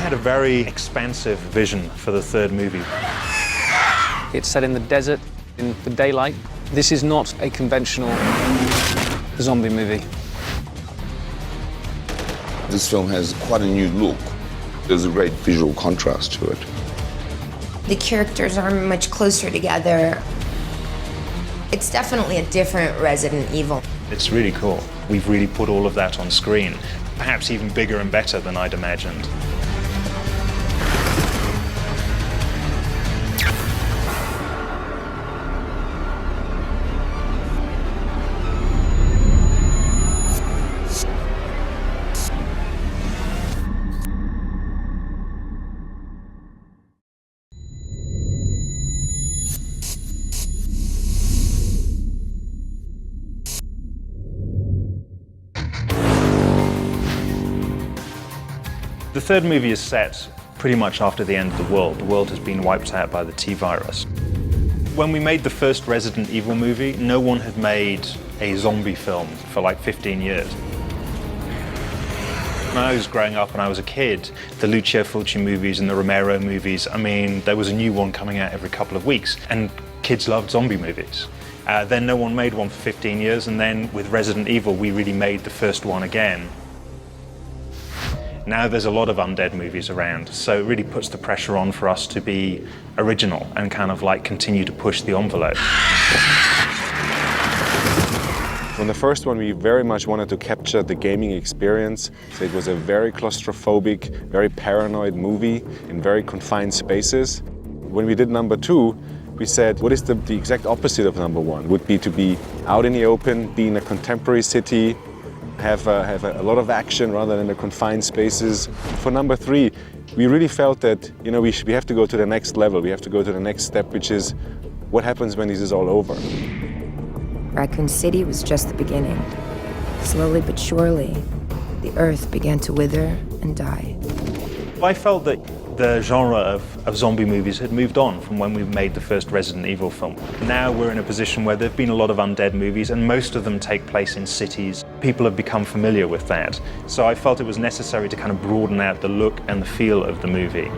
had a very expansive vision for the third movie. It's set in the desert, in the daylight. This is not a conventional zombie movie. This film has quite a new look. There's a great visual contrast to it. The characters are much closer together. It's definitely a different Resident Evil. It's really cool. We've really put all of that on screen, perhaps even bigger and better than I'd imagined. The third movie is set pretty much after the end of the world. The world has been wiped out by the T-virus. When we made the first Resident Evil movie, no one had made a zombie film for like 15 years. When I was growing up and I was a kid, the Lucio Fulci movies and the Romero movies, I mean, there was a new one coming out every couple of weeks, and kids loved zombie movies. Then no one made one for 15 years, and then with Resident Evil, we really made the first one again. Now there's a lot of undead movies around, so it really puts the pressure on for us to be original and kind of like continue to push the envelope. On the first one, we very much wanted to capture the gaming experience. So it was a very claustrophobic, very paranoid movie in very confined spaces. When we did number two, we said, what is the exact opposite of number one? Would be to be out in the open, be in a contemporary city, have a lot of action rather than the confined spaces. For number three, we really felt that we have to go to the next level. We have to go to the next step, which is what happens when this is all over. Raccoon City was just the beginning. Slowly but surely, the earth began to wither and die. I felt that the genre of zombie movies had moved on from when we made the first Resident Evil film. Now we're in a position where there have been a lot of undead movies, and most of them take place in cities. People have become familiar with that. So I felt it was necessary to kind of broaden out the look and the feel of the movie.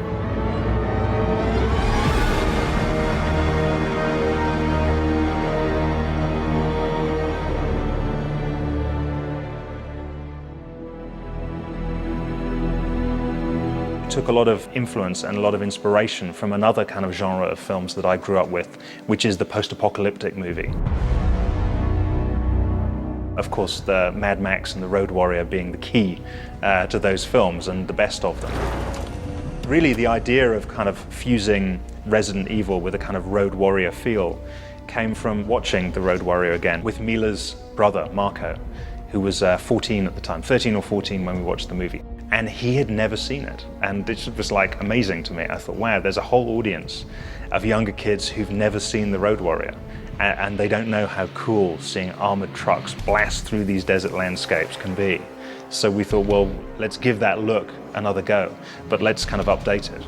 Took a lot of influence and a lot of inspiration from another kind of genre of films that I grew up with, which is the post-apocalyptic movie. Of course, the Mad Max and the Road Warrior being the key to those films and the best of them. Really, the idea of kind of fusing Resident Evil with a kind of Road Warrior feel came from watching the Road Warrior again with Mila's brother, Marco, who was 14 at the time, 13 or 14 when we watched the movie. And he had never seen it. And it was like amazing to me. I thought, wow, there's a whole audience of younger kids who've never seen the Road Warrior. And they don't know how cool seeing armored trucks blast through these desert landscapes can be. So we thought, well, let's give that look another go, but let's kind of update it.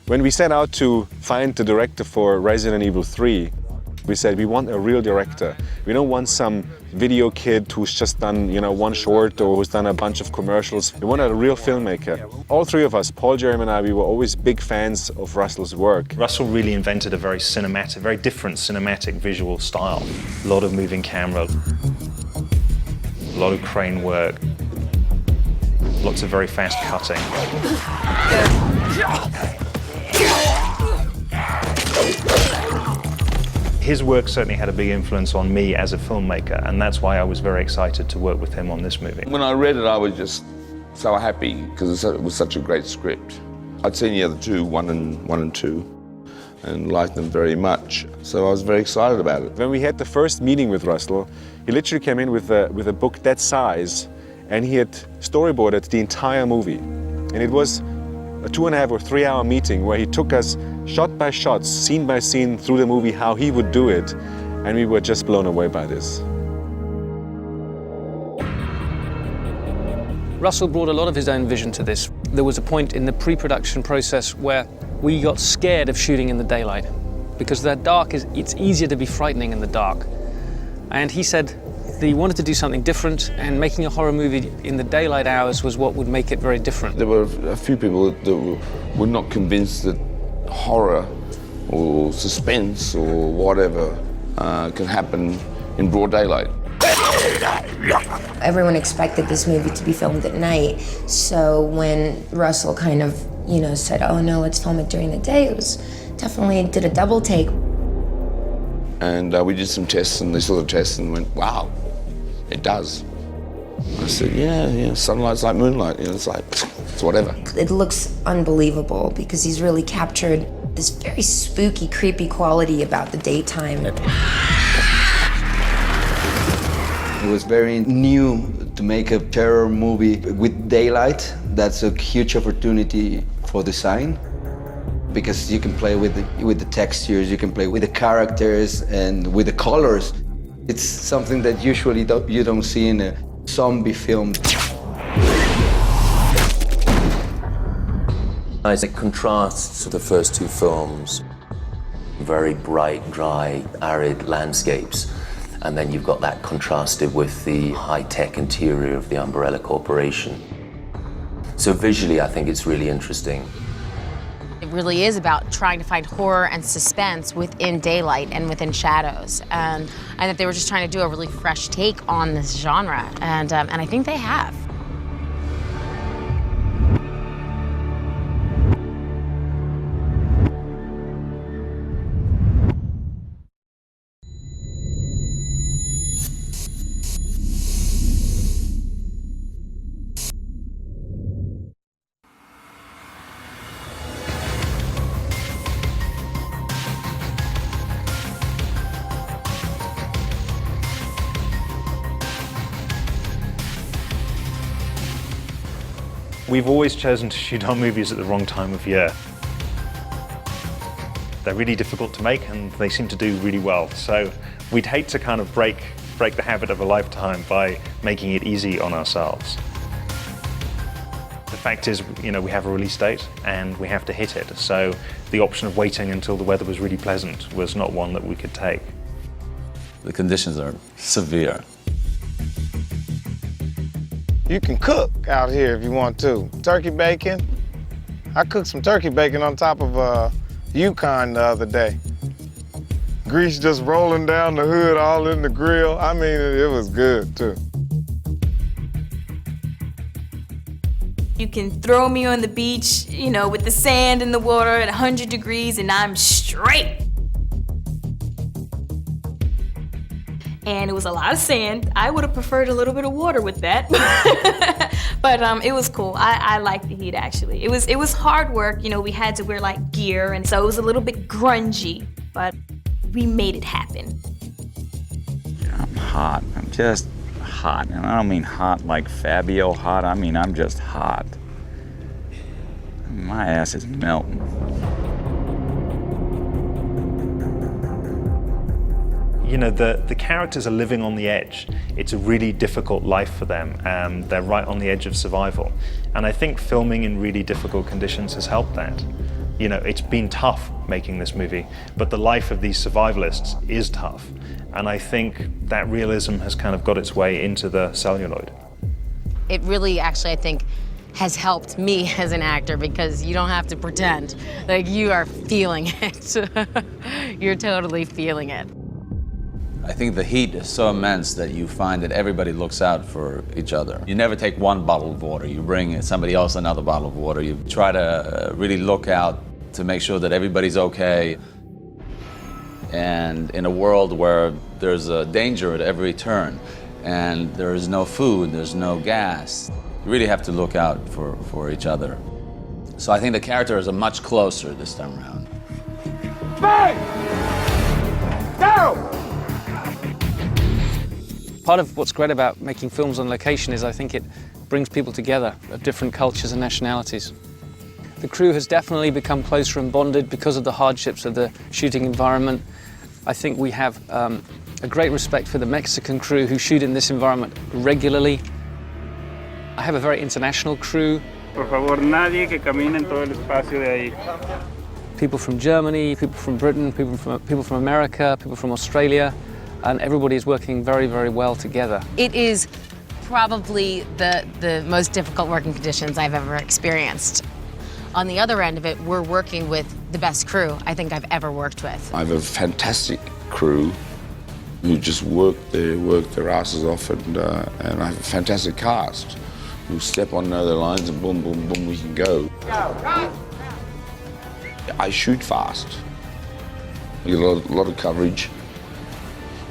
When we set out to find the director for Resident Evil 3, we said we want a real director. We don't want some video kid who's just done, one short or who's done a bunch of commercials. We want a real filmmaker. All three of us, Paul, Jeremy and I, we were always big fans of Russell's work. Russell really invented a very cinematic, very different cinematic visual style. A lot of moving camera, a lot of crane work, lots of very fast cutting. His work certainly had a big influence on me as a filmmaker, and that's why I was very excited to work with him on this movie. When I read it, I was just so happy because it was such a great script. I'd seen the other two, one and two, and liked them very much. So I was very excited about it. When we had the first meeting with Russell, he literally came in with a book that size, and he had storyboarded the entire movie. And it was a 2.5 or 3 hour meeting where he took us shot by shot, scene by scene through the movie, how he would do it. And we were just blown away by this. Russell brought a lot of his own vision to this. There was a point in the pre-production process where we got scared of shooting in the daylight because it's easier to be frightening in the dark. And he said, They wanted to do something different, and making a horror movie in the daylight hours was what would make it very different. There were a few people that were not convinced that horror or suspense or whatever can happen in broad daylight. Everyone expected this movie to be filmed at night, so when Russell kind of, said, oh no, let's film it during the day, it was definitely did a double take. And we did some tests, and they saw the tests and went, wow, it does. I said, yeah, sunlight's like moonlight, it's like, it's whatever. It looks unbelievable because he's really captured this very spooky, creepy quality about the daytime. It was very new to make a terror movie with daylight. That's a huge opportunity for design, because you can play with the textures, you can play with the characters and with the colors. It's something that usually you don't see in a zombie film. It contrasts to the first two films, very bright, dry, arid landscapes. And then you've got that contrasted with the high-tech interior of the Umbrella Corporation. So visually, I think it's really interesting. It really is about trying to find horror and suspense within daylight and within shadows. And that they were just trying to do a really fresh take on this genre. And I think they have. We've always chosen to shoot our movies at the wrong time of year. They're really difficult to make and they seem to do really well. So we'd hate to kind of break the habit of a lifetime by making it easy on ourselves. The fact is, we have a release date and we have to hit it. So the option of waiting until the weather was really pleasant was not one that we could take. The conditions are severe. You can cook out here if you want to. Turkey bacon. I cooked some turkey bacon on top of Yukon the other day. Grease just rolling down the hood, all in the grill. I mean, it was good too. You can throw me on the beach, with the sand and the water at 100 degrees and I'm straight. And it was a lot of sand. I would have preferred a little bit of water with that. But it was cool. I liked the heat, actually. It was hard work. We had to wear like gear, and so it was a little bit grungy, but we made it happen. I'm hot. I'm just hot. And I don't mean hot like Fabio hot. I mean, I'm just hot. My ass is melting. The characters are living on the edge. It's a really difficult life for them. They're right on the edge of survival. And I think filming in really difficult conditions has helped that. It's been tough making this movie, but the life of these survivalists is tough. And I think that realism has kind of got its way into the celluloid. It really, actually, I think, has helped me as an actor because you don't have to pretend. Like, you are feeling it. You're totally feeling it. I think the heat is so immense that you find that everybody looks out for each other. You never take one bottle of water. You bring somebody else another bottle of water. You try to really look out to make sure that everybody's okay. And in a world where there's a danger at every turn, and there is no food, there's no gas, you really have to look out for each other. So I think the characters are much closer this time around. Bang! Go! Part of what's great about making films on location is I think it brings people together of different cultures and nationalities. The crew has definitely become closer and bonded because of the hardships of the shooting environment. I think we have a great respect for the Mexican crew who shoot in this environment regularly. I have a very international crew. Por favor, nadie que camine en todo el espacio de ahí. People from Germany, people from Britain, people from America, people from Australia. and everybody is working very, very well together. It is probably the most difficult working conditions I've ever experienced. On the other end of it, we're working with the best crew I think I've ever worked with. I have a fantastic crew who just work their asses off, and I have a fantastic cast who step on their lines and boom, boom, boom, we can go. I shoot fast. I get a lot of coverage.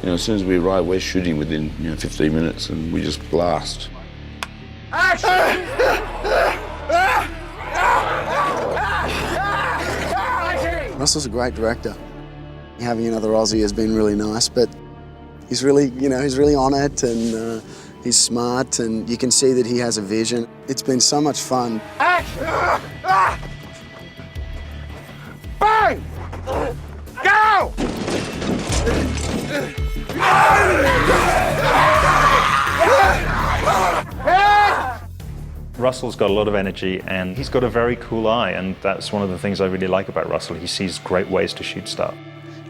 You know, as soon as we arrive, we're shooting within 15 minutes, and we just blast. Russell's a great director. Having another Aussie has been really nice, but he's really, he's really on it, and he's smart, and you can see that he has a vision. It's been so much fun. Bang! Go! Russell's got a lot of energy and he's got a very cool eye, and that's one of the things I really like about Russell. He sees great ways to shoot stuff.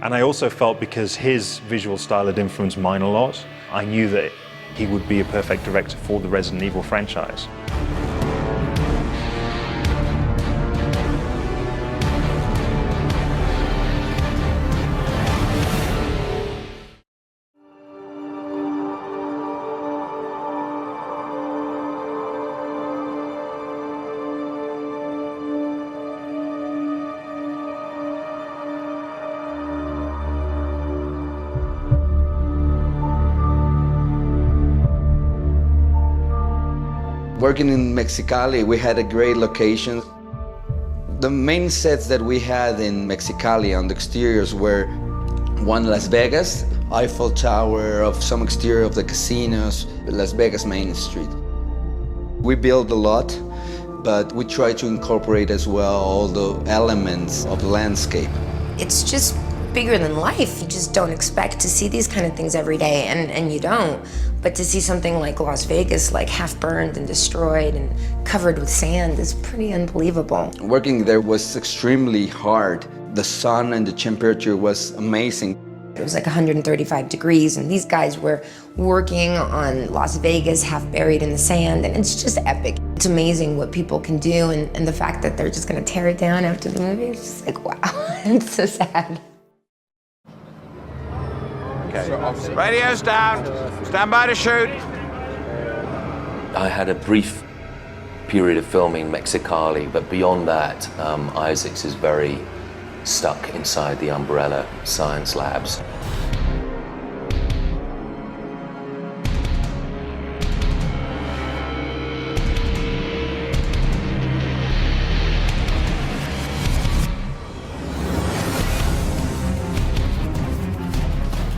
And I also felt because his visual style had influenced mine a lot, I knew that he would be a perfect director for the Resident Evil franchise. Working in Mexicali, we had a great location. The main sets that we had in Mexicali on the exteriors were one Las Vegas, Eiffel Tower, of some exterior of the casinos, Las Vegas Main Street. We built a lot, but we try to incorporate as well all the elements of the landscape. It's just bigger than life. You just don't expect to see these kind of things every day, and you don't. But to see something like Las Vegas, like half burned and destroyed and covered with sand, is pretty unbelievable. Working there was extremely hard. The sun and the temperature was amazing. It was like 135 degrees, and these guys were working on Las Vegas, half buried in the sand, and it's just epic. It's amazing what people can do, and the fact that they're just gonna tear it down after the movie, it's just like, wow, it's so sad. Okay. Radio's down. Stand by to shoot. I had a brief period of filming Mexicali, but beyond that, Isaacs is very stuck inside the umbrella science labs.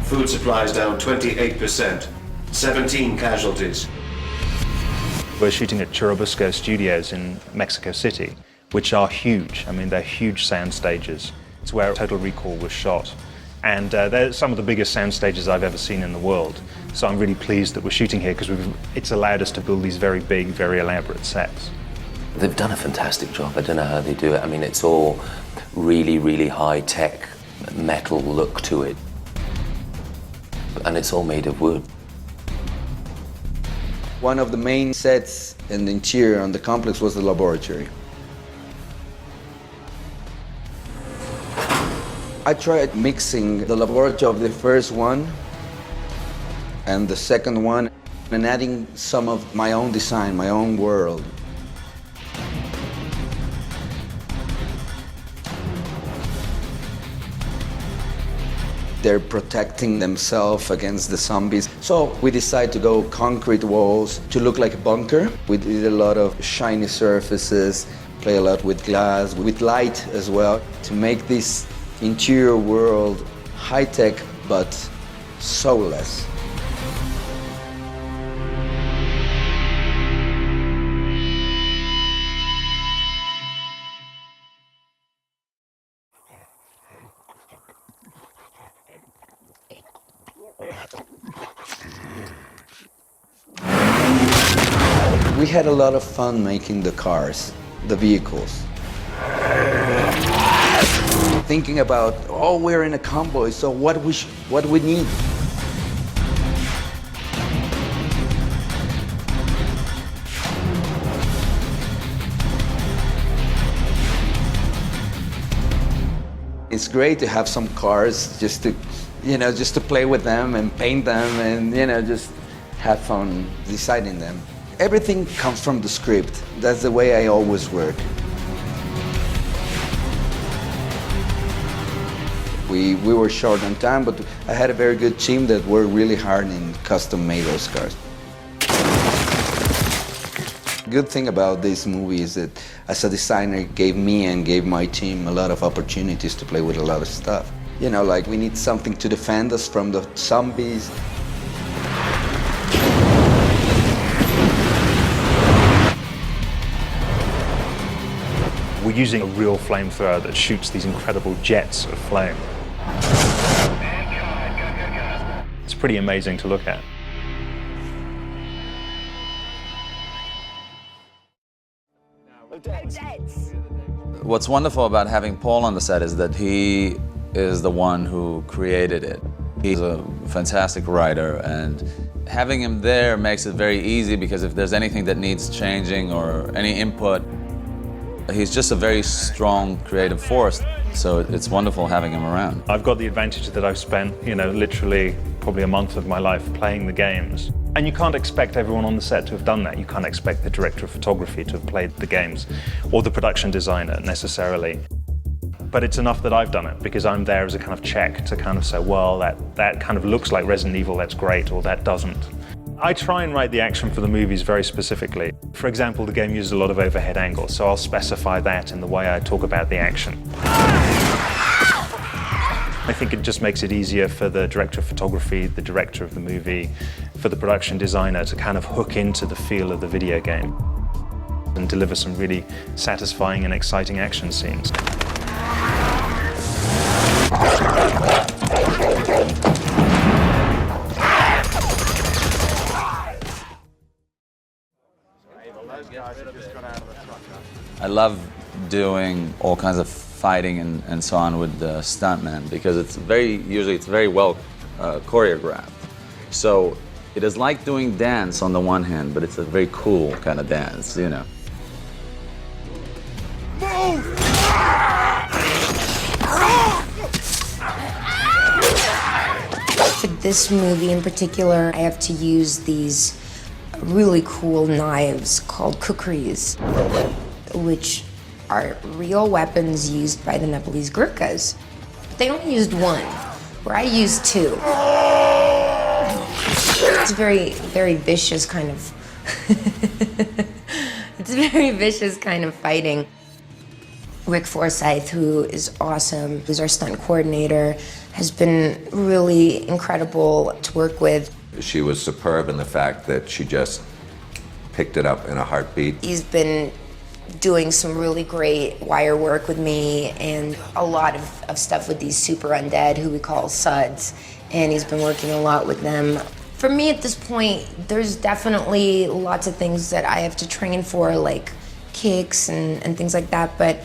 Food supplies down 28%, 17 casualties. We're shooting at Churubusco Studios in Mexico City, which are huge. I mean, they're huge sound stages. It's where Total Recall was shot. And they're some of the biggest sound stages I've ever seen in the world. So I'm really pleased that we're shooting here because it's allowed us to build these very big, very elaborate sets. They've done a fantastic job. I don't know how they do it. I mean, it's all really, really high-tech metal look to it. And it's all made of wood. One of the main sets in the interior on the complex was the laboratory. I tried mixing the laboratory of the first one and the second one and adding some of my own design, my own world. They're protecting themselves against the zombies. So we decided to go concrete walls to look like a bunker. We did a lot of shiny surfaces, play a lot with glass, with light as well, to make this interior world high-tech but soulless. We had a lot of fun making the cars, the vehicles. Thinking about, oh, we're in a convoy, so what we need. it's great to have some cars just to, just to play with them and paint them and, just have fun designing them. Everything comes from the script. That's the way I always work. We were short on time, but I had a very good team that worked really hard in custom made those cars. Good thing about this movie is that as a designer, it gave me and gave my team a lot of opportunities to play with a lot of stuff. Like we need something to defend us from the zombies. We're using a real flamethrower that shoots these incredible jets of flame. It's pretty amazing to look at. What's wonderful about having Paul on the set is that he is the one who created it. He's a fantastic writer, and having him there makes it very easy because if there's anything that needs changing or any input, he's just a very strong creative force. So it's wonderful having him around. I've got the advantage that I've spent, literally probably a month of my life playing the games. And you can't expect everyone on the set to have done that. You can't expect the director of photography to have played the games or the production designer necessarily. But it's enough that I've done it because I'm there as a kind of check to kind of say, well, that kind of looks like Resident Evil, that's great, or that doesn't. I try and write the action for the movies very specifically. For example, the game uses a lot of overhead angles, so I'll specify that in the way I talk about the action. I think it just makes it easier for the director of photography, the director of the movie, for the production designer to kind of hook into the feel of the video game and deliver some really satisfying and exciting action scenes. I love doing all kinds of fighting and so on with the stuntmen because usually it's very well choreographed. So it is like doing dance on the one hand, but it's a very cool kind of dance, Move! For this movie in particular, I have to use these really cool knives called kukris, which are real weapons used by the Nepalese Gurkhas. They only used one, where I used two. It's very, very vicious kind of, it's very vicious kind of fighting. Rick Forsyth, who is awesome, who's our stunt coordinator, has been really incredible to work with. She was superb in the fact that she just picked it up in a heartbeat. He's been doing some really great wire work with me and a lot of stuff with these super undead who we call suds, and he's been working a lot with them. For me at this point, there's definitely lots of things that I have to train for, like kicks and things like that, but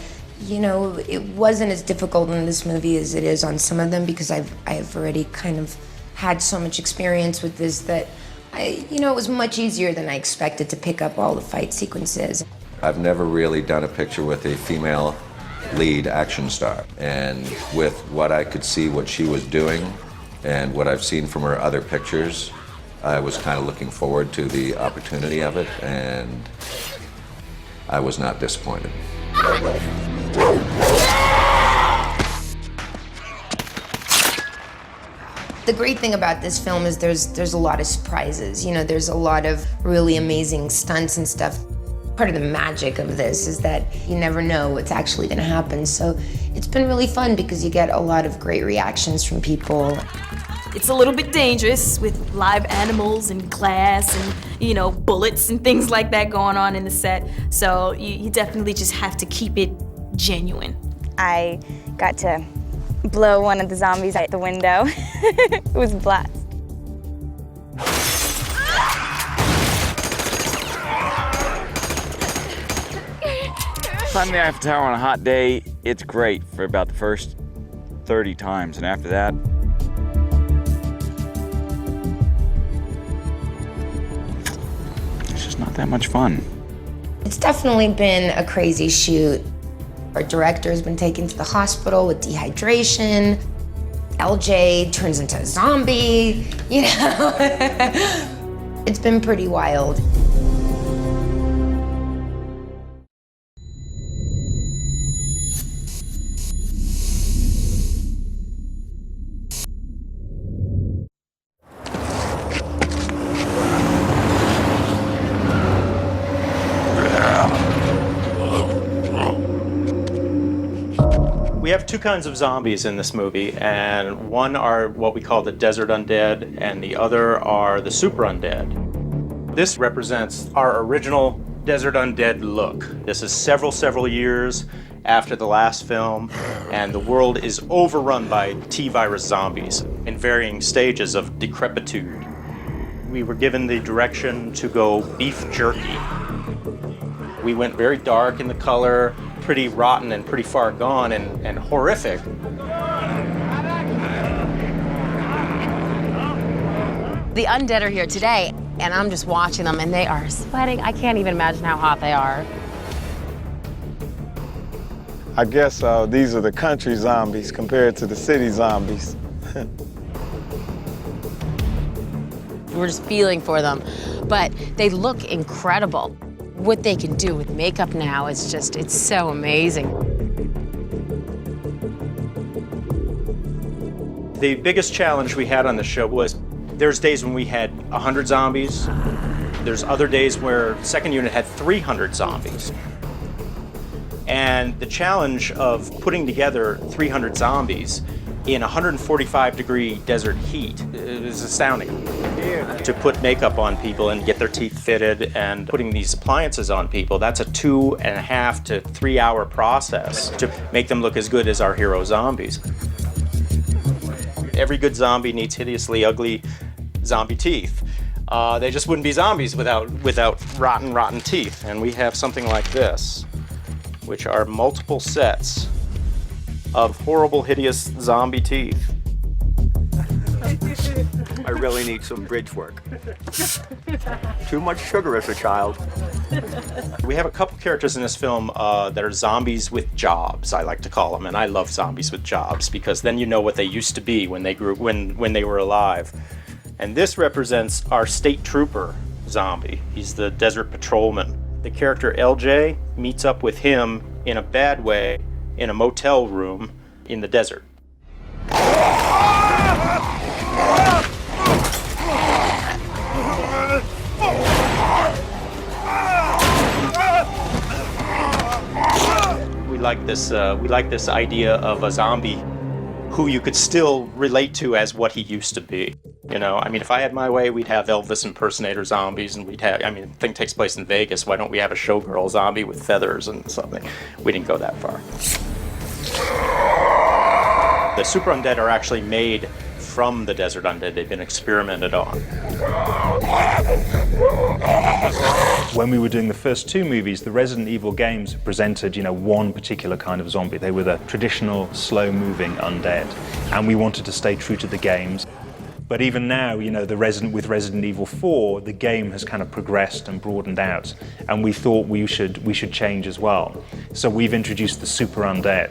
it wasn't as difficult in this movie as it is on some of them because I've already kind of had so much experience with this that it was much easier than I expected to pick up all the fight sequences. I've never really done a picture with a female lead action star, and with what I could see what she was doing and what I've seen from her other pictures, I was kind of looking forward to the opportunity of it, and I was not disappointed. The great thing about this film is there's a lot of surprises. There's a lot of really amazing stunts and stuff. Part of the magic of this is that you never know what's actually going to happen. So it's been really fun because you get a lot of great reactions from people. It's a little bit dangerous with live animals and glass and, bullets and things like that going on in the set. So you definitely just have to keep it genuine. I got to blow one of the zombies out the window. It was a blast. Climbing the Eiffel Tower on a hot day, it's great for about the first 30 times, and after that, it's just not that much fun. It's definitely been a crazy shoot. Our director has been taken to the hospital with dehydration. LJ turns into a zombie, you know? It's been pretty wild. We have two kinds of zombies in this movie, and one are what we call the desert undead, and the other are the super undead. This represents our original desert undead look. This is several years after the last film, and the world is overrun by T-virus zombies in varying stages of decrepitude. We were given the direction to go beef jerky. We went very dark in the color, pretty rotten and pretty far gone and horrific. The undead are here today, and I'm just watching them, and they are sweating. I can't even imagine how hot they are. I guess these are the country zombies compared to the city zombies. We're just feeling for them, but they look incredible. What they can do with makeup now is just, it's so amazing. The biggest challenge we had on the show was there's days when we had 100 zombies. There's other days where second unit had 300 zombies. And the challenge of putting together 300 zombies in 145-degree desert heat is astounding. To put makeup on people and get their teeth fitted and putting these appliances on people, that's a 2.5 to 3 hour process to make them look as good as our hero zombies. Every good zombie needs hideously ugly zombie teeth. They just wouldn't be zombies without rotten teeth. And we have something like this, which are multiple sets of horrible, hideous zombie teeth. I really need some bridge work. Too much sugar as a child. We have a couple characters in this film that are zombies with jobs, I like to call them, and I love zombies with jobs because then you know what they used to be when they grew, when they were alive. And this represents our state trooper zombie. He's the desert patrolman. The character LJ meets up with him in a bad way in a motel room in the desert. We like this idea of a zombie who you could still relate to as what he used to be. You know, I mean, if I had my way, we'd have Elvis impersonator zombies, and we'd have, I mean, the thing takes place in Vegas. Why don't we have a showgirl zombie with feathers and something? We didn't go that far. The super undead are actually made from the desert undead. They've been experimented on. When we were doing the first two movies, the Resident Evil games presented, one particular kind of zombie. They were the traditional, slow-moving undead, and we wanted to stay true to the games. But even now, with Resident Evil 4, the game has kind of progressed and broadened out, and we thought we should change as well. So we've introduced the super undead.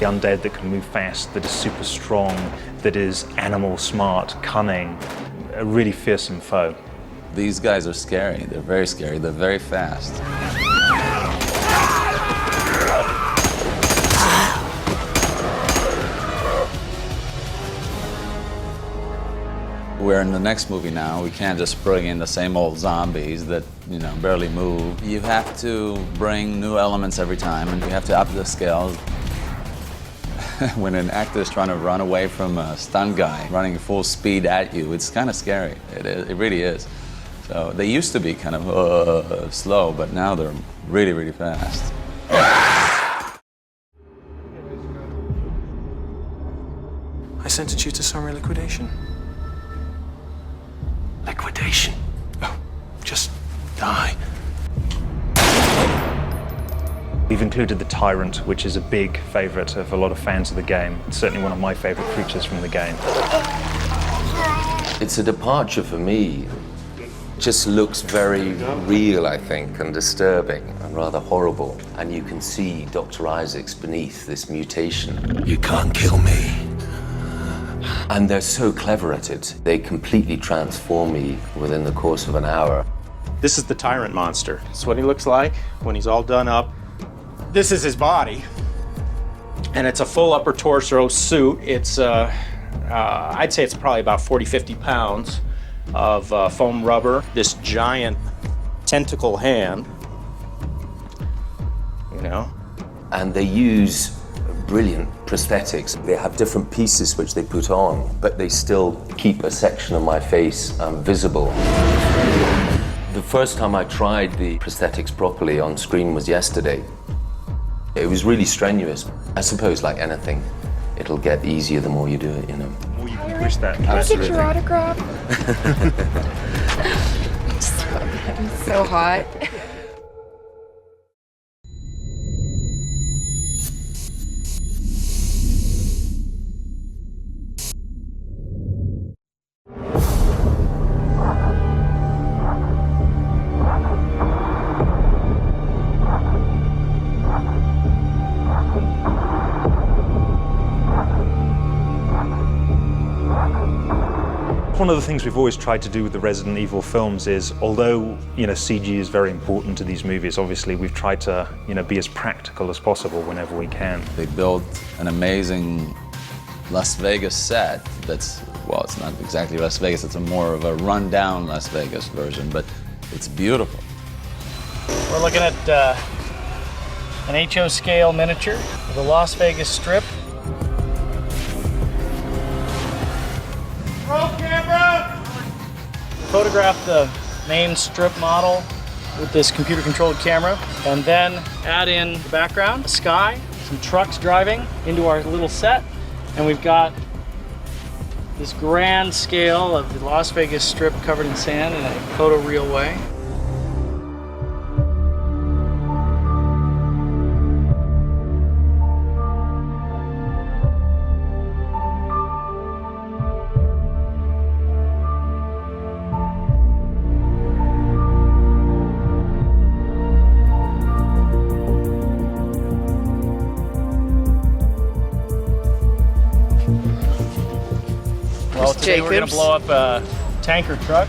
The undead that can move fast, that is super strong, that is animal smart, cunning, a really fearsome foe. These guys are scary. They're very scary. They're very fast. We're in the next movie now. We can't just bring in the same old zombies that, barely move. You have to bring new elements every time, and you have to up the scale. When an actor is trying to run away from a stunt guy running full speed at you, it's kind of scary. It really is. So they used to be kind of slow, but now they're really, really fast. I sentence you to summary liquidation. Liquidation? Oh, just die. We've included the Tyrant, which is a big favourite of a lot of fans of the game. It's certainly one of my favourite creatures from the game. It's a departure for me just looks very real, I think, and disturbing and rather horrible. And you can see Dr. Isaac's beneath this mutation. You can't kill me. And they're so clever at it. They completely transform me within the course of an hour. This is the tyrant monster. It's what he looks like when he's all done up. This is his body. And it's a full upper torso suit. It's, I'd say it's probably about 40, 50 pounds of foam rubber. This giant tentacle hand, you know. And they use brilliant prosthetics. They have different pieces which they put on, but they still keep a section of my face visible. The first time I tried the prosthetics properly on screen was yesterday. It was really strenuous. I suppose, like anything, it'll get easier the more you do it, you know. The more you can push that. Can I get your autograph? I'm so hot. One of the things we've always tried to do with the Resident Evil films is, although, you know, CG is very important to these movies, obviously we've tried to, you know, be as practical as possible whenever we can. They built an amazing Las Vegas set that's, well, it's not exactly Las Vegas, it's a more of a run-down Las Vegas version, but it's beautiful. We're looking at an HO scale miniature of the Las Vegas Strip. Roll camera! Photograph the main strip model with this computer-controlled camera, and then add in the background, the sky, some trucks driving into our little set, and we've got this grand scale of the Las Vegas Strip covered in sand in a photoreal way. Well, today we're going to blow up a tanker truck.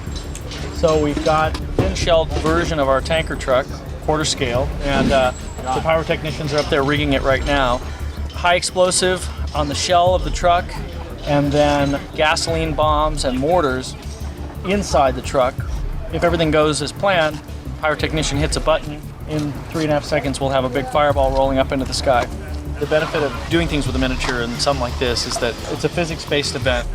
So we've got a thin-shelled version of our tanker truck, quarter scale, and the pyrotechnicians are up there rigging it right now. High explosive on the shell of the truck, and then gasoline bombs and mortars inside the truck. If everything goes as planned, pyrotechnician hits a button. In 3.5 seconds, we'll have a big fireball rolling up into the sky. The benefit of doing things with a miniature and something like this is that it's a physics-based event.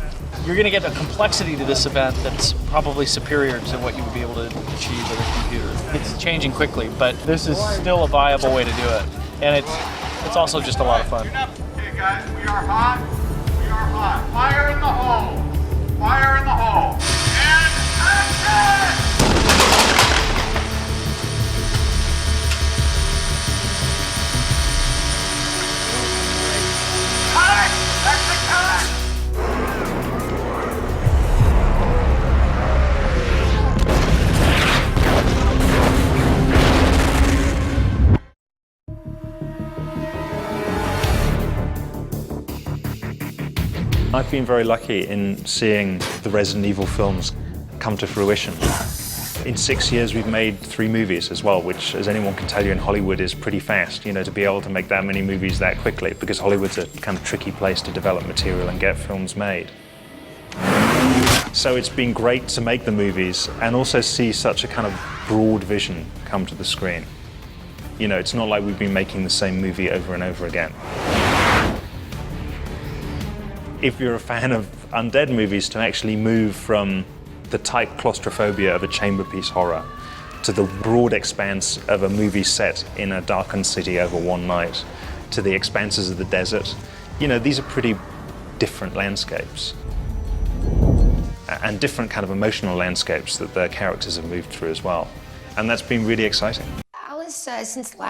You're going to get a complexity to this event that's probably superior to what you would be able to achieve with a computer. It's changing quickly, but this is still a viable way to do it. And it's also just a lot of fun. Okay, guys, we are hot. We are hot. Fire in the hole. Fire in the hole. And action! Cut! That's the cut! I've been very lucky in seeing the Resident Evil films come to fruition. In 6 years, we've made 3 movies as well, which, as anyone can tell you, in Hollywood is pretty fast, you know, to be able to make that many movies that quickly, because Hollywood's a kind of tricky place to develop material and get films made. So it's been great to make the movies and also see such a kind of broad vision come to the screen. You know, it's not like we've been making the same movie over and over again. If you're a fan of undead movies, to actually move from the tight claustrophobia of a chamber piece horror to the broad expanse of a movie set in a darkened city over one night, to the expanses of the desert, you know, these are pretty different landscapes. And different kind of emotional landscapes that the characters have moved through as well. And that's been really exciting.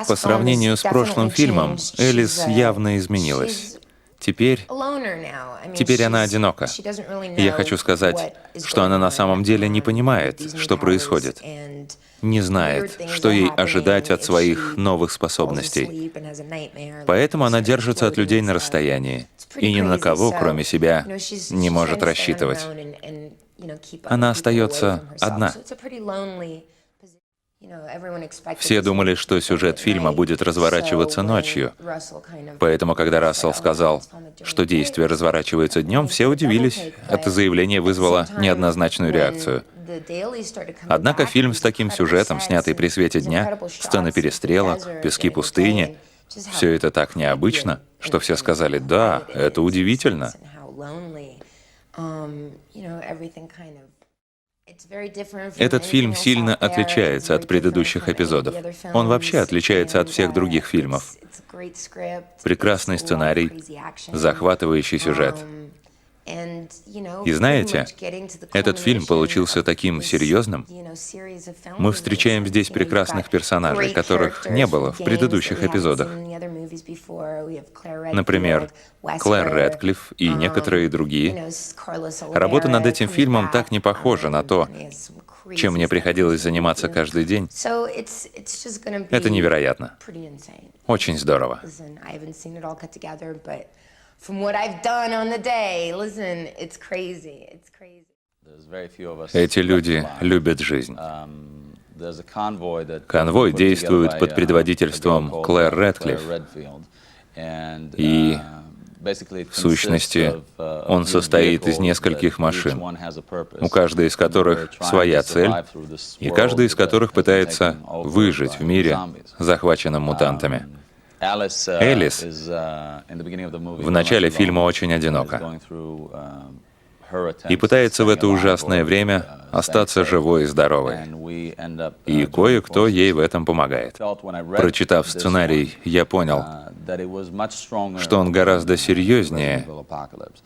По сравнению с прошлым фильмом, Элис явно изменилась. Теперь она одинока. Я хочу сказать, что она на самом деле не понимает, что происходит, не знает, что ей ожидать от своих новых способностей. Поэтому она держится от людей на расстоянии и ни на кого, кроме себя, не может рассчитывать. Она остается одна. Все думали, что сюжет фильма будет разворачиваться ночью. Поэтому, когда Рассел сказал, что действие разворачивается днем, все удивились. Это заявление вызвало неоднозначную реакцию. Однако фильм с таким сюжетом, снятый при свете дня, сцены перестрелок, пески пустыни, все это так необычно, что все сказали: «Да, это удивительно». Этот фильм сильно отличается от предыдущих эпизодов. Он вообще отличается от всех других фильмов. Прекрасный сценарий, захватывающий сюжет. И знаете, этот фильм получился таким серьезным. Мы встречаем здесь прекрасных персонажей, которых не было в предыдущих эпизодах. Например, Клэр Рэдклифф и некоторые другие. Работа над этим фильмом так не похожа на то, чем мне приходилось заниматься каждый день. Это невероятно. Очень здорово. Эти люди любят жизнь. Конвой действует под предводительством Клэр Рэдклифф. И, в сущности, он состоит из нескольких машин, у каждой из которых своя цель, и каждая из которых пытается выжить в мире, захваченном мутантами. Элис в начале фильма очень одинока и пытается в это ужасное время остаться живой и здоровой. И кое-кто ей в этом помогает. Прочитав сценарий, я понял, что он гораздо серьезнее,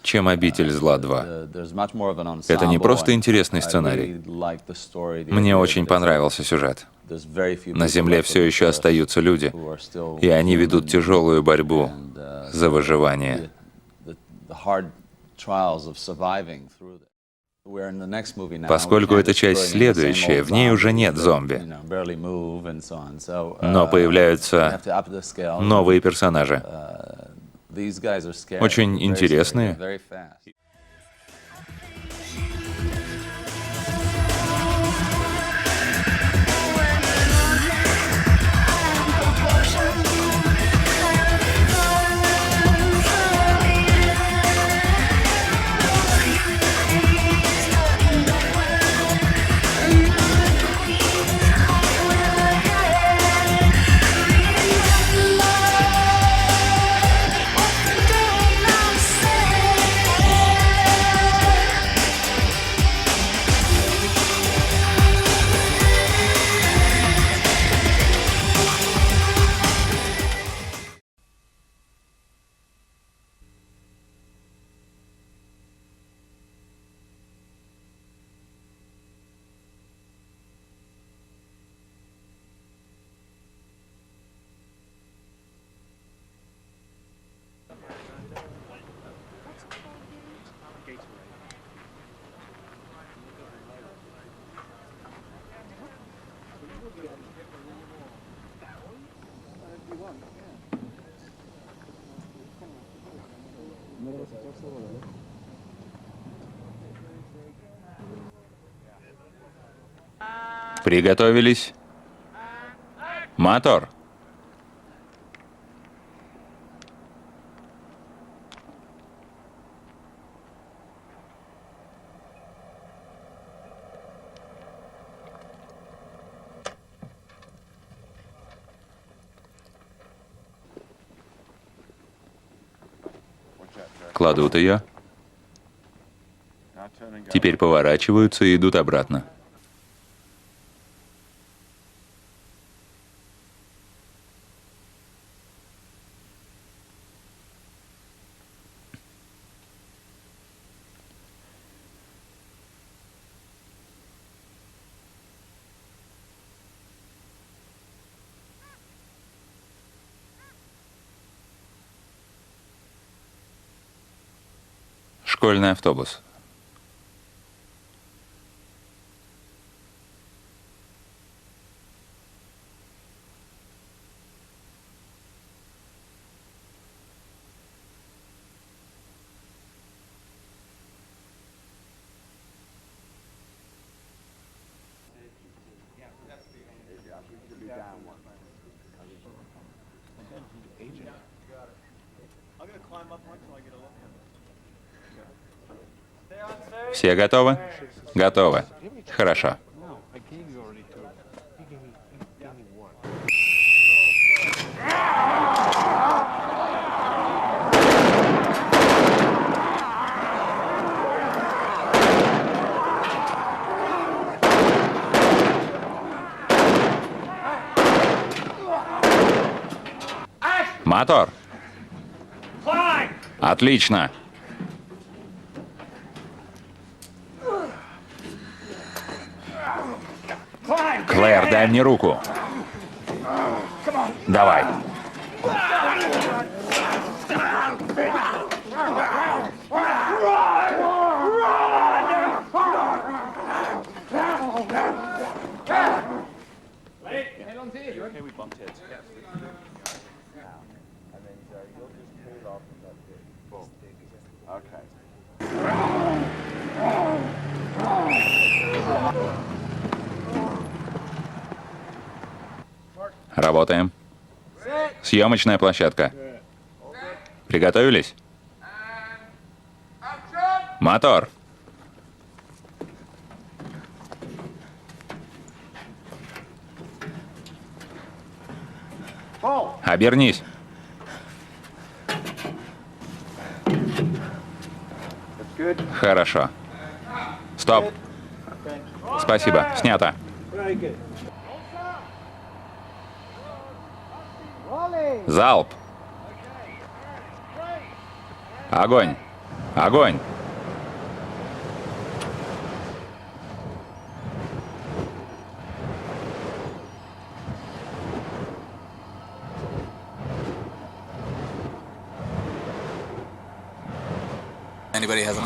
чем «Обитель зла 2». Это не просто интересный сценарий. Мне очень понравился сюжет. На Земле все еще остаются люди, и они ведут тяжелую борьбу за выживание. Поскольку эта часть следующая, в ней уже нет зомби, но появляются новые персонажи, очень интересные. Приготовились. Мотор. Кладут ее. Теперь поворачиваются и идут обратно. Школьный автобус. Все готовы? Готовы. Хорошо. Мотор. Отлично. Клэр, дай мне руку. Давай. Работаем. Съемочная площадка. Приготовились? Мотор. Обернись. Хорошо. Стоп. Спасибо. Снято. Залп. Огонь. Огонь.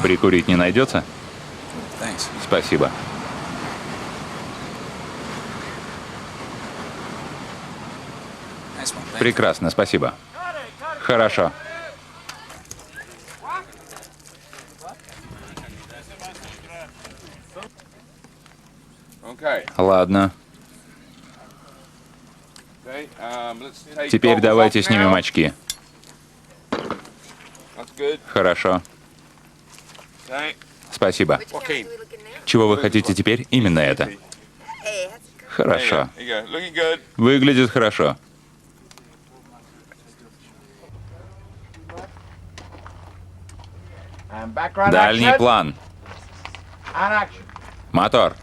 Прикурить не найдется? Спасибо. Прекрасно, спасибо. Хорошо. Ладно. Теперь давайте снимем очки. Хорошо. Спасибо. Чего вы хотите теперь? Именно это. Хорошо. Выглядит хорошо. Дальний план. Мотор.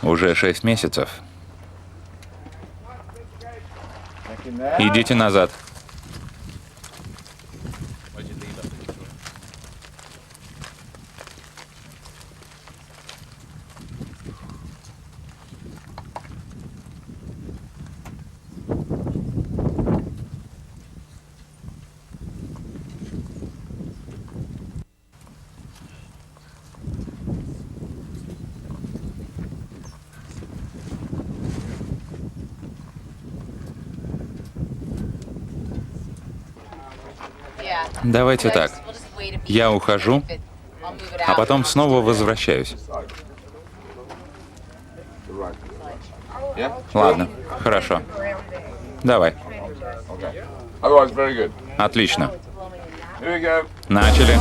Уже 6 месяцев. Идите назад. Давайте так. Я ухожу, а потом снова возвращаюсь. Ладно, хорошо. Давай. Отлично. Начали.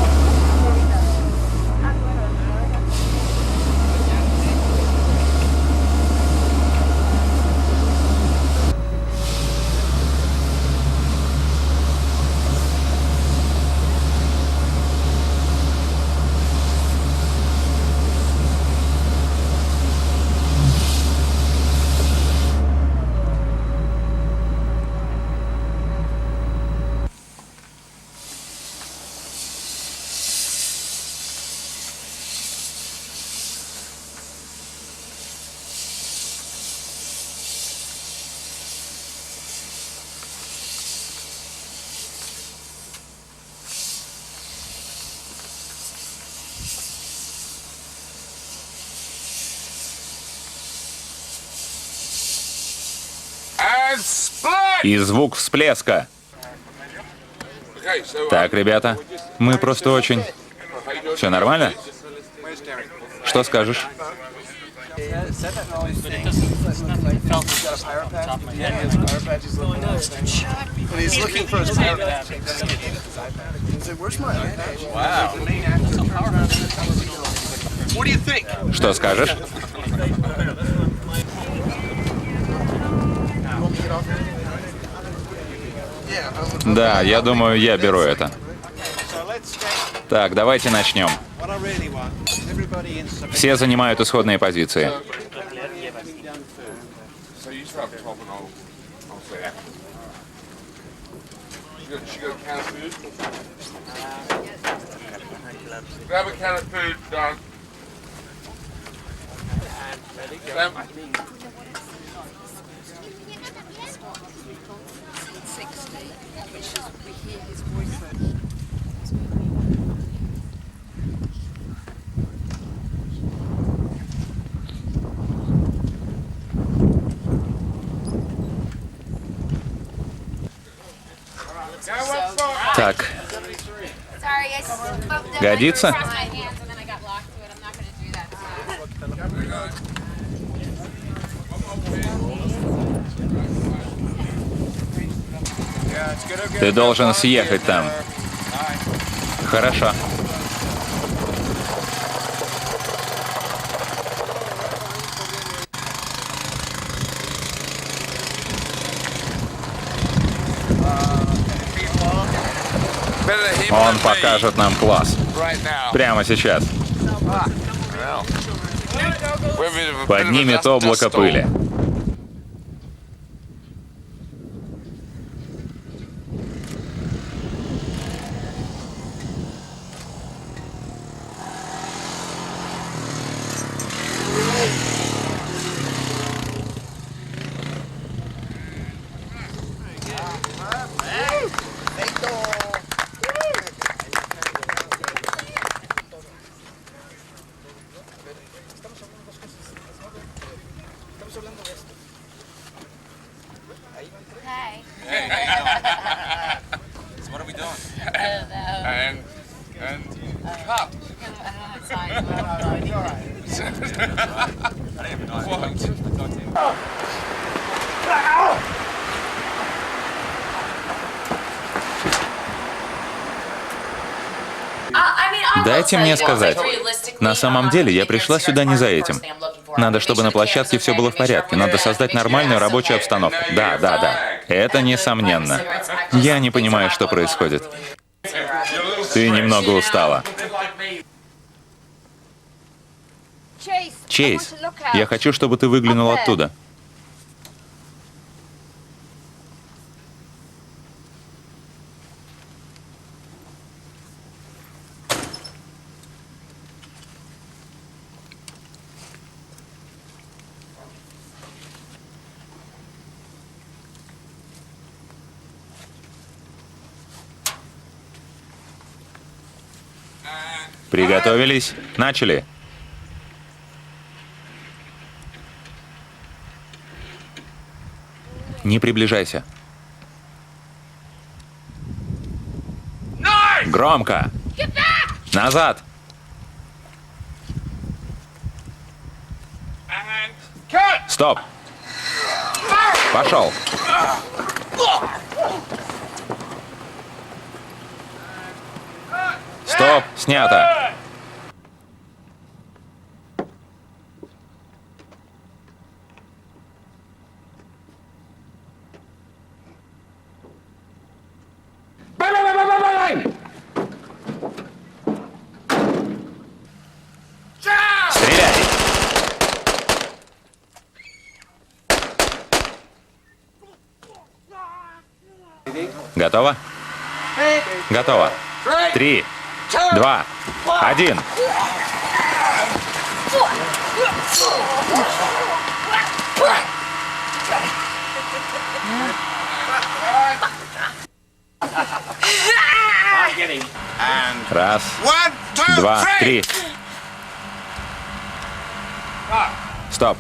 И звук всплеска. Так, ребята, мы просто очень... Все нормально? Что скажешь? Что скажешь? Да, я думаю, я беру это. Так, давайте начнем. Все занимают исходные позиции. Так. Годится? Ты должен съехать там. Хорошо. Он покажет нам класс. Прямо сейчас. Поднимет облако пыли. Дайте мне сказать. На самом деле, я пришла сюда не за этим. Надо, чтобы на площадке все было в порядке. Надо создать нормальную рабочую обстановку. Да. Это несомненно. Я не понимаю, что происходит. Ты немного устала. Чейз, я хочу, чтобы ты выглянул оттуда. Приготовились? Начали. Не приближайся. Громко. Назад. Стоп. Пошел. Стоп, снято. Стреляй. Готово? Готово. 3, 2, 1. Раз, два, три. Стоп.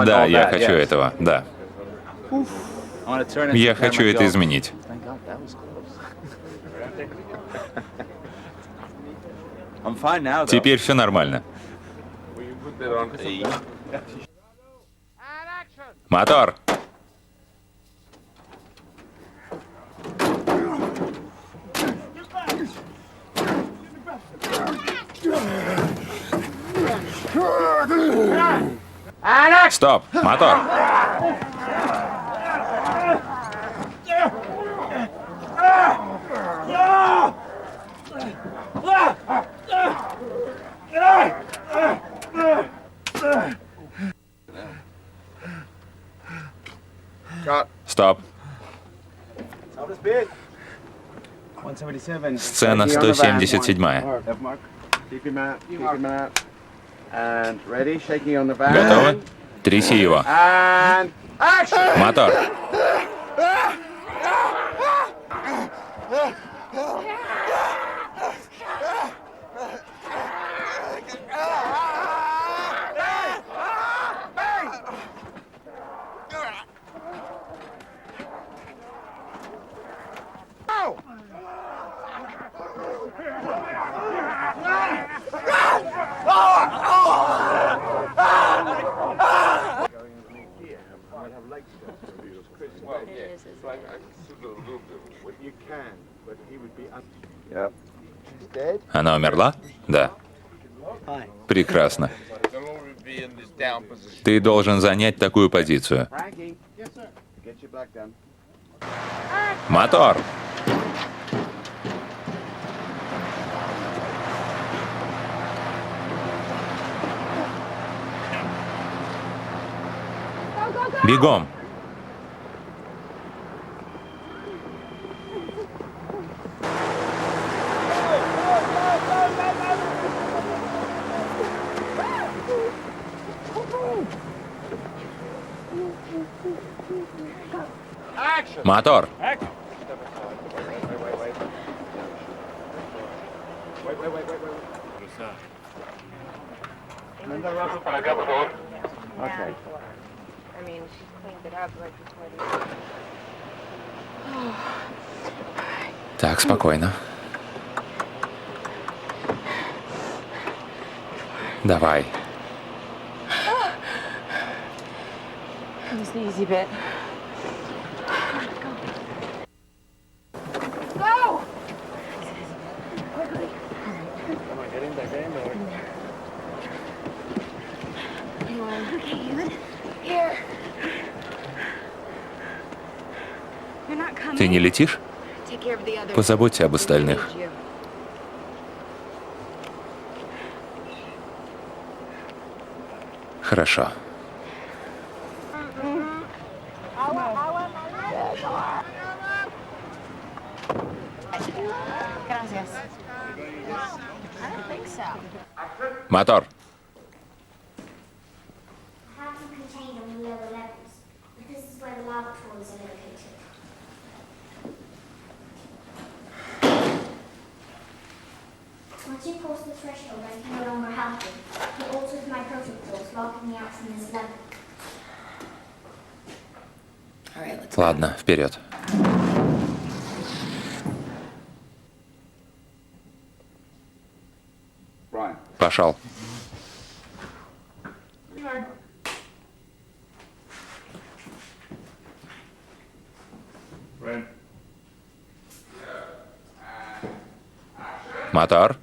Да, я хочу этого, да. Я хочу это изменить. Теперь все нормально. Мотор! Стоп! Мотор! Стоп. Сцена 177. Готовы? Тряси его. Мотор. Она умерла? Да. Прекрасно. Ты должен занять такую позицию. Мотор! Бегом! Мотор! Так, спокойно. Давай. Ты не летишь? Позаботься об остальных. Хорошо. Мотор. Once you cross the threshold, I can no longer help you. He altered my protocols, locking me out from this level. Ладно, вперед. Пошел. Мотор.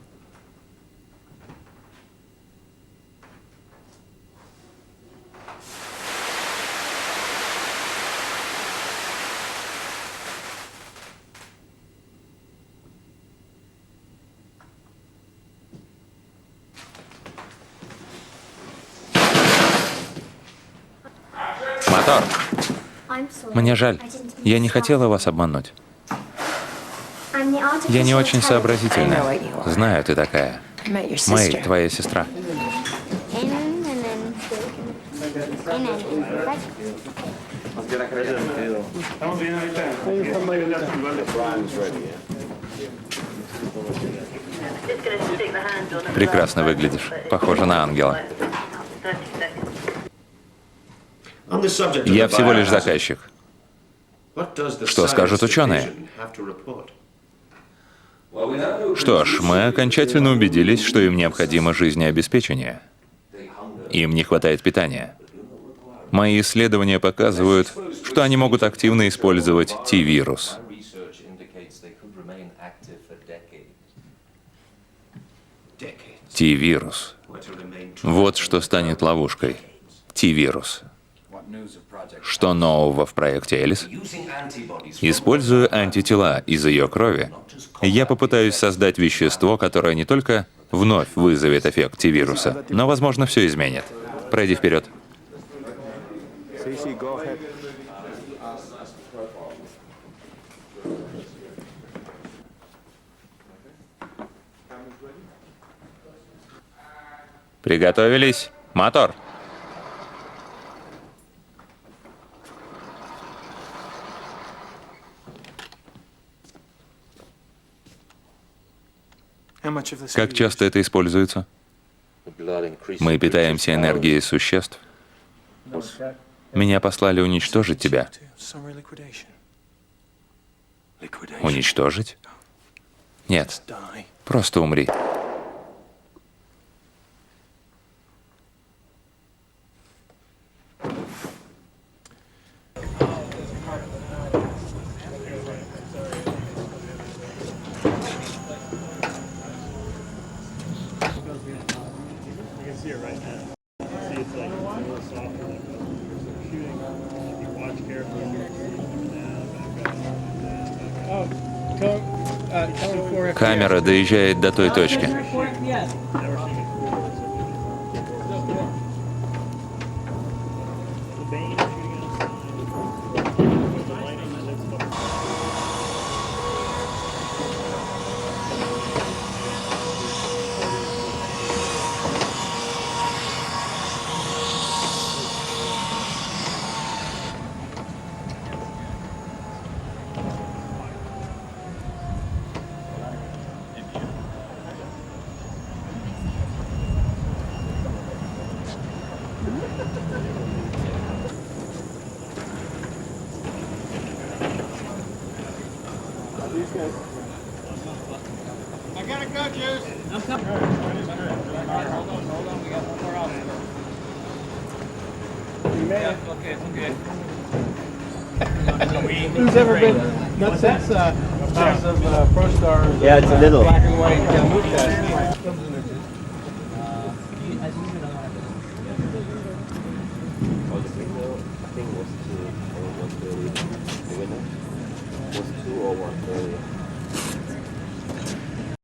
Мотор. Мне жаль. Я не хотела вас обмануть. Я не очень сообразительная. Знаю, ты такая. Мэй, твоя сестра. Прекрасно выглядишь. Похоже на ангела. Я всего лишь заказчик. Что скажут ученые? Что ж, мы окончательно убедились, что им необходимо жизнеобеспечение. Им не хватает питания. Мои исследования показывают, что они могут активно использовать T-вирус. T-вирус. Вот что станет ловушкой. T-вирус. Что нового в проекте Элис? Используя антитела из ее крови, я попытаюсь создать вещество, которое не только вновь вызовет эффект T-вируса, но, возможно, все изменит. Пройди вперед. Приготовились? Мотор! Как часто это используется? Мы питаемся энергией существ. Меня послали уничтожить тебя. Уничтожить? Нет. Просто умри. Камера доезжает до той точки. I gotta go, Juice. I'm coming. Hold on. We got one more option. Yeah, okay. Who's ever been? Not since because of ProStar's. Yeah, it's a little. Black and white move test. I think it was 2 or 130. The winner was 2 or 130.